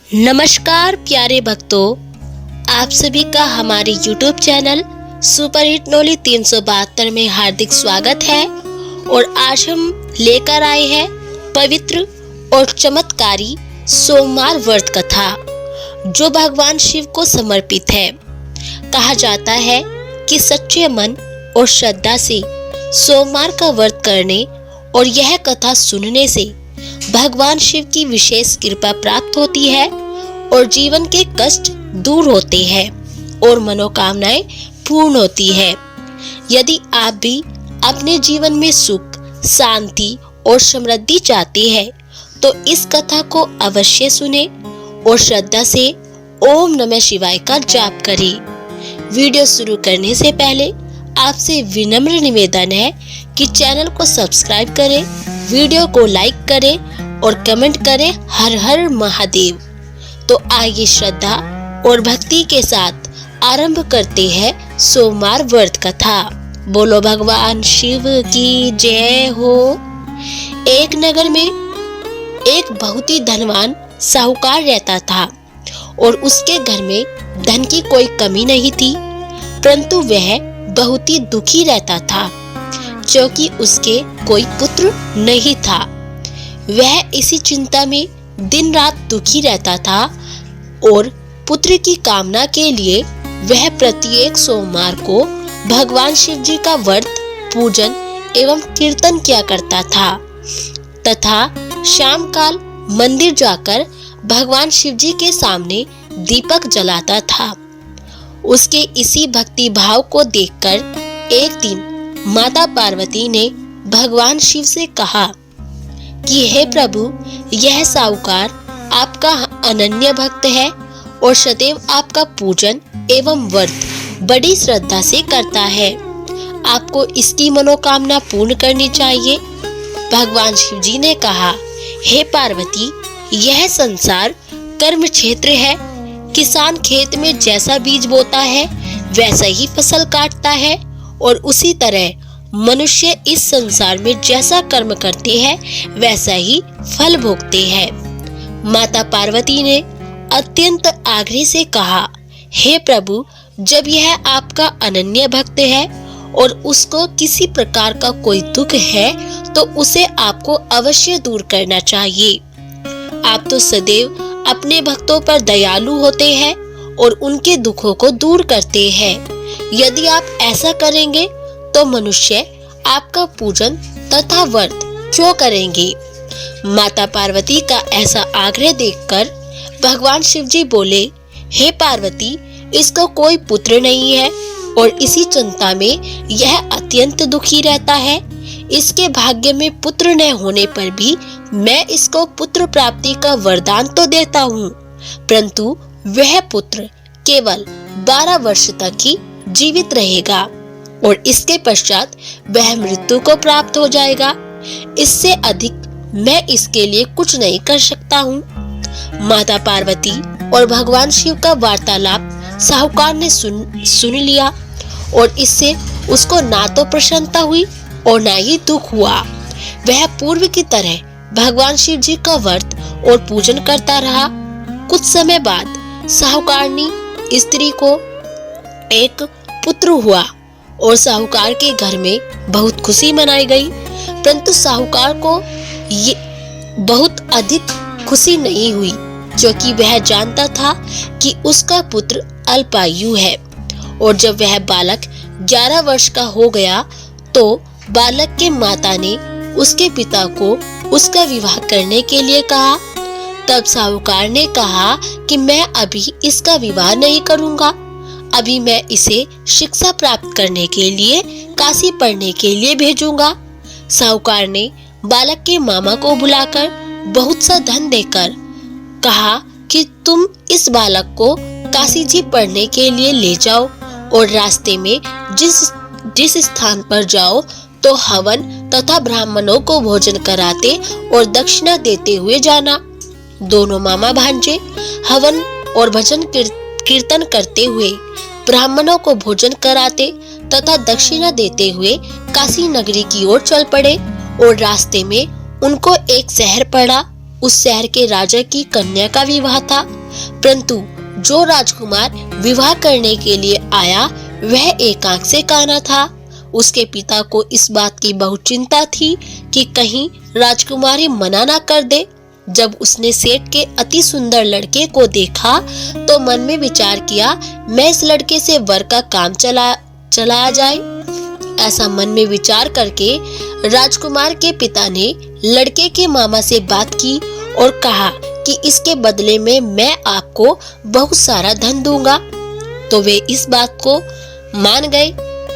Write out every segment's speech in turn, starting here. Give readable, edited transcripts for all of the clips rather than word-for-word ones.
नमस्कार प्यारे भक्तों, आप सभी का हमारे YouTube channel super hit Nooli 372 में हार्दिक स्वागत है। और आज हम लेकर आए हैं पवित्र और चमत्कारी सोमवार व्रत कथा, जो भगवान शिव को समर्पित है। कहा जाता है कि सच्चे मन और श्रद्धा से सोमवार का व्रत करने और यह कथा सुनने से भगवान शिव की विशेष कृपा प्राप्त होती है और जीवन के कष्ट दूर होते हैं और मनोकामनाएं पूर्ण होती है। यदि आप भी अपने जीवन में सुख, शांति और समृद्धि चाहते हैं तो इस कथा को अवश्य सुने और श्रद्धा से ओम नमः शिवाय का जाप करें। वीडियो शुरू करने से पहले आपसे विनम्र निवेदन है कि चैनल को सब्सक्राइब करें, वीडियो को लाइक करें और कमेंट करें हर हर महादेव। तो आइए श्रद्धा और भक्ति के साथ आरंभ करते हैं सोमवार व्रत कथा। बोलो भगवान शिव की जय हो। एक नगर में एक बहुत ही धनवान साहूकार रहता था और उसके घर में धन की कोई कमी नहीं थी, परंतु वह बहुत ही दुखी रहता था क्योंकि उसके कोई पुत्र नहीं था। वह इसी चिंता में दिन रात दुखी रहता था और पुत्र की कामना के लिए वह प्रत्येक सोमवार को भगवान शिव जी का व्रत, पूजन एवं कीर्तन किया करता था तथा शाम काल मंदिर जाकर भगवान शिव जी के सामने दीपक जलाता था। उसके इसी भक्ति भाव को देखकर एक दिन माता पार्वती ने भगवान शिव से कहा कि हे प्रभु, यह साहूकार आपका अनन्य भक्त है और सदैव आपका पूजन एवं व्रत बड़ी श्रद्धा से करता है। आपको इसकी मनोकामना पूर्ण करनी चाहिए। भगवान शिव जी ने कहा, हे पार्वती, यह संसार कर्म क्षेत्र है। किसान खेत में जैसा बीज बोता है वैसा ही फसल काटता है और उसी तरह मनुष्य इस संसार में जैसा कर्म करते हैं वैसा ही फल भोगते हैं। माता पार्वती ने अत्यंत आग्रह से कहा, हे प्रभु, जब यह आपका अनन्य भक्त है और उसको किसी प्रकार का कोई दुख है तो उसे आपको अवश्य दूर करना चाहिए। आप तो सदैव अपने भक्तों पर दयालु होते हैं और उनके दुखों को दूर करते हैं। यदि आप ऐसा करेंगे तो मनुष्य आपका पूजन तथा व्रत क्यों करेंगे? माता पार्वती का ऐसा आग्रह देखकर भगवान शिव जी बोले, हे पार्वती, इसको कोई पुत्र नहीं है और इसी चिंता में यह अत्यंत दुखी रहता है। इसके भाग्य में पुत्र न होने पर भी मैं इसको पुत्र प्राप्ति का वरदान तो देता हूँ, परंतु वह पुत्र केवल 12 वर्ष तक ही जीवित रहेगा और इसके पश्चात वह मृत्यु को प्राप्त हो जाएगा। इससे अधिक मैं इसके लिए कुछ नहीं कर सकता हूँ। माता पार्वती और भगवान शिव का वार्तालाप साहूकार ने सुन लिया और इससे उसको ना तो प्रसन्नता हुई और ना ही दुख हुआ। वह पूर्व की तरह भगवान शिव जी का व्रत और पूजन करता रहा। कुछ समय बाद साहूकारनी स्त्री को एक पुत्र हुआ और साहूकार के घर में बहुत खुशी मनाई गई, परंतु साहूकार को ये बहुत अधिक खुशी नहीं हुई क्योंकि वह जानता था कि उसका पुत्र अल्पायु है। और जब वह बालक 11 वर्ष का हो गया तो बालक के माता ने उसके पिता को उसका विवाह करने के लिए कहा। तब साहूकार ने कहा कि मैं अभी इसका विवाह नहीं करूंगा, अभी मैं इसे शिक्षा प्राप्त करने के लिए काशी पढ़ने के लिए भेजूंगा। साहूकार ने बालक के मामा को बुलाकर बहुत सा धन देकर कहा कि तुम इस बालक को काशी जी पढ़ने के लिए ले जाओ और रास्ते में जिस स्थान पर जाओ तो हवन तथा ब्राह्मणों को भोजन कराते और दक्षिणा देते हुए जाना। दोनों मामा भांजे हवन और भजन कीर्तन करते हुए ब्राह्मणों को भोजन कराते तथा दक्षिणा देते हुए काशी नगरी की ओर चल पड़े और रास्ते में उनको एक शहर पड़ा। उस शहर के राजा की कन्या का विवाह था। परंतु जो राजकुमार विवाह करने के लिए आया वह एक आंख से काना था। उसके पिता को इस बात की बहुत चिंता थी कि कहीं राजकुमारी मना ना कर दे। जब उसने सेठ के अति सुंदर लड़के को देखा तो मन में विचार किया, मैं इस लड़के से वर का काम चलाया जाए। ऐसा मन में विचार करके राजकुमार के पिता ने लड़के के मामा से बात की और कहा कि इसके बदले में मैं आपको बहुत सारा धन दूंगा। तो वे इस बात को मान गए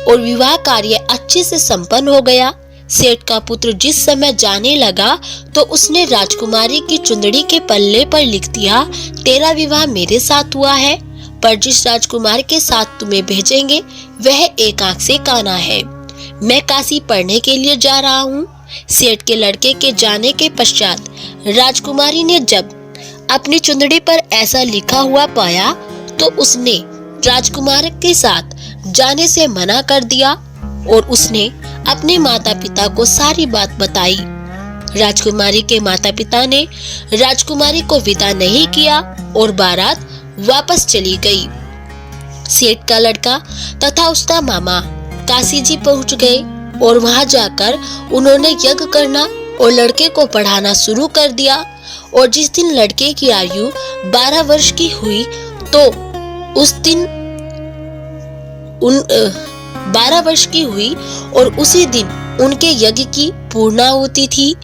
और विवाह कार्य अच्छे से संपन्न हो गया। सेठ का पुत्र जिस समय जाने लगा तो उसने राजकुमारी की चुंदड़ी के पल्ले पर लिख दिया, तेरा विवाह मेरे साथ हुआ है, पर जिस राजकुमार के साथ तुम्हें भेजेंगे वह एक आंख से काना है। मैं काशी पढ़ने के लिए जा रहा हूँ। सेठ के लड़के के जाने के पश्चात राजकुमारी ने जब अपनी चुंदड़ी पर ऐसा लिखा हुआ पाया तो उसने राजकुमार के साथ जाने से मना कर दिया और उसने अपने माता पिता को सारी बात बताई। राजकुमारी के माता पिता ने राजकुमारी को विदा नहीं किया और बारात वापस चली गई। सेठ का लड़का तथा उसका मामा काशी जी पहुंच गए और वहां जाकर उन्होंने यज्ञ करना और लड़के को पढ़ाना शुरू कर दिया। और जिस दिन लड़के की आयु 12 वर्ष की हुई तो उस दिन 12 वर्ष की हुई और उसी दिन उनके यज्ञ की पूर्णाहुति थी।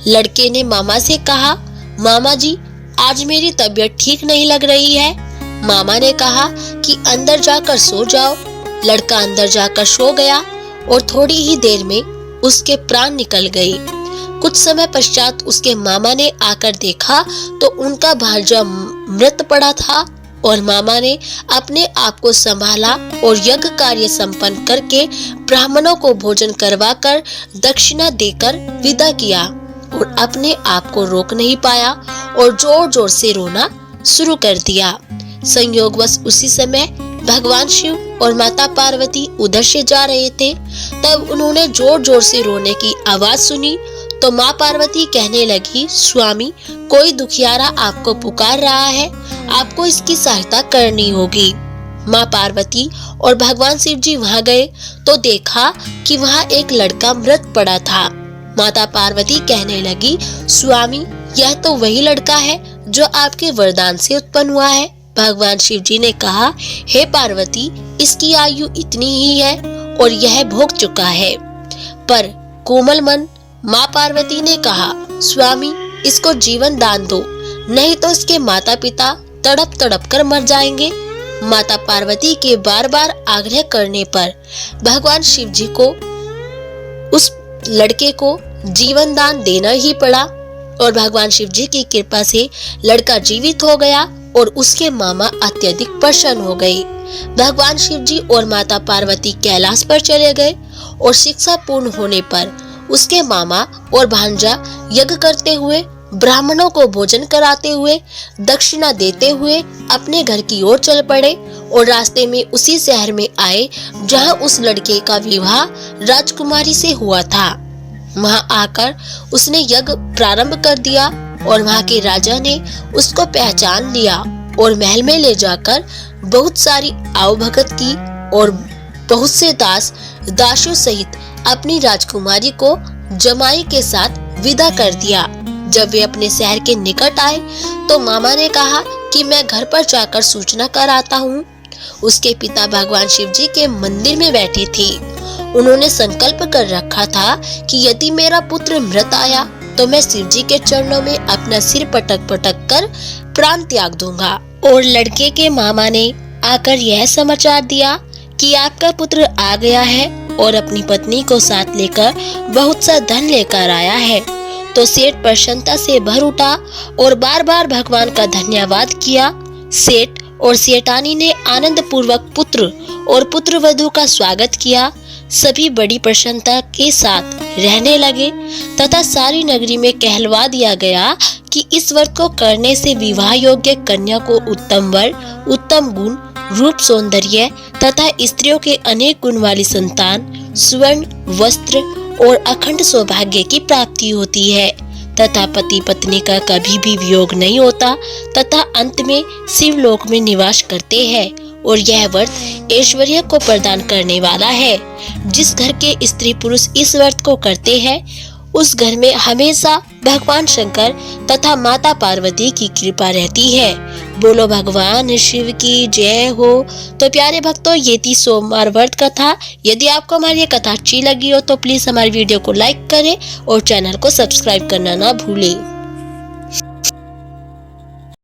लड़के ने मामा से कहा, मामा जी आज मेरी तबीयत ठीक नहीं लग रही है। मामा ने कहा कि अंदर जाकर सो जाओ। लड़का अंदर जाकर सो गया और थोड़ी ही देर में उसके प्राण निकल गए। कुछ समय पश्चात उसके मामा ने आकर देखा तो उनका भांजा मृत पड़ा था और मामा ने अपने आप को संभाला और यज्ञ कार्य संपन्न करके ब्राह्मणों को भोजन करवाकर दक्षिणा देकर विदा किया और अपने आप को रोक नहीं पाया और जोर जोर से रोना शुरू कर दिया। संयोगवश उसी समय भगवान शिव और माता पार्वती उधर से जा रहे थे। तब उन्होंने जोर जोर से रोने की आवाज सुनी तो माँ पार्वती कहने लगी, स्वामी कोई दुखियारा आपको पुकार रहा है, आपको इसकी सहायता करनी होगी। माँ पार्वती और भगवान शिव जी वहाँ गए तो देखा कि वहाँ एक लड़का मृत पड़ा था। माता पार्वती कहने लगी, स्वामी यह तो वही लड़का है जो आपके वरदान से उत्पन्न हुआ है। भगवान शिव जी ने कहा, हे पार्वती इसकी आयु इतनी ही है और यह भोग चुका है। पर कोमल मन माँ पार्वती ने कहा, स्वामी इसको जीवन दान दो, नहीं तो इसके माता पिता तड़प तड़प कर मर जाएंगे। माता पार्वती के बार बार आग्रह करने पर भगवान शिव जी को उस लड़के को जीवन दान देना ही पड़ा और भगवान शिव जी की कृपा से लड़का जीवित हो गया और उसके मामा अत्यधिक प्रसन्न हो गए। भगवान शिव जी और माता पार्वती कैलाश पर चले गए और शिक्षा पूर्ण होने पर उसके मामा और भांजा यज्ञ करते हुए, ब्राह्मणों को भोजन कराते हुए, दक्षिणा देते हुए अपने घर की ओर चल पड़े और रास्ते में उसी शहर में आए जहां उस लड़के का विवाह राजकुमारी से हुआ था। वहां आकर उसने यज्ञ प्रारंभ कर दिया और वहां के राजा ने उसको पहचान लिया और महल में ले जाकर बहुत सारी आवभगत की और बहुत से दासों सहित अपनी राजकुमारी को जमाई के साथ विदा कर दिया। जब वे अपने शहर के निकट आए तो मामा ने कहा कि मैं घर पर जाकर सूचना कर आता हूँ। उसके पिता भगवान शिव जी के मंदिर में बैठे थे। उन्होंने संकल्प कर रखा था कि यदि मेरा पुत्र मृत आया तो मैं शिव जी के चरणों में अपना सिर पटक पटक कर प्राण त्याग दूंगा। और लड़के के मामा ने आकर यह समाचार दिया कि आपका पुत्र आ गया है और अपनी पत्नी को साथ लेकर बहुत सा धन लेकर आया है। तो सेठ प्रसन्नता से भर उठा और बार बार भगवान का धन्यवाद किया। सेठ और सेठानी ने आनंद पूर्वक पुत्र और पुत्रवधू का स्वागत किया। सभी बड़ी प्रसन्नता के साथ रहने लगे तथा सारी नगरी में कहलवा दिया गया कि इस व्रत को करने से विवाह योग्य कन्या को उत्तम वर, उत्तम गुण, रूप, सौंदर्य तथा स्त्रियों के अनेक गुण वाली संतान, स्वर्ण, वस्त्र और अखंड सौभाग्य की प्राप्ति होती है तथा पति पत्नी का कभी भी वियोग नहीं होता तथा अंत में शिवलोक में निवास करते हैं। और यह व्रत ऐश्वर्य को प्रदान करने वाला है। जिस घर के स्त्री पुरुष इस व्रत को करते हैं उस घर में हमेशा भगवान शंकर तथा माता पार्वती की कृपा रहती है। बोलो भगवान शिव की जय हो। तो प्यारे भक्तों, ये थी सोमवार व्रत कथा। यदि आपको हमारी ये कथा अच्छी लगी हो तो प्लीज हमारी वीडियो को लाइक करें और चैनल को सब्सक्राइब करना ना भूलें।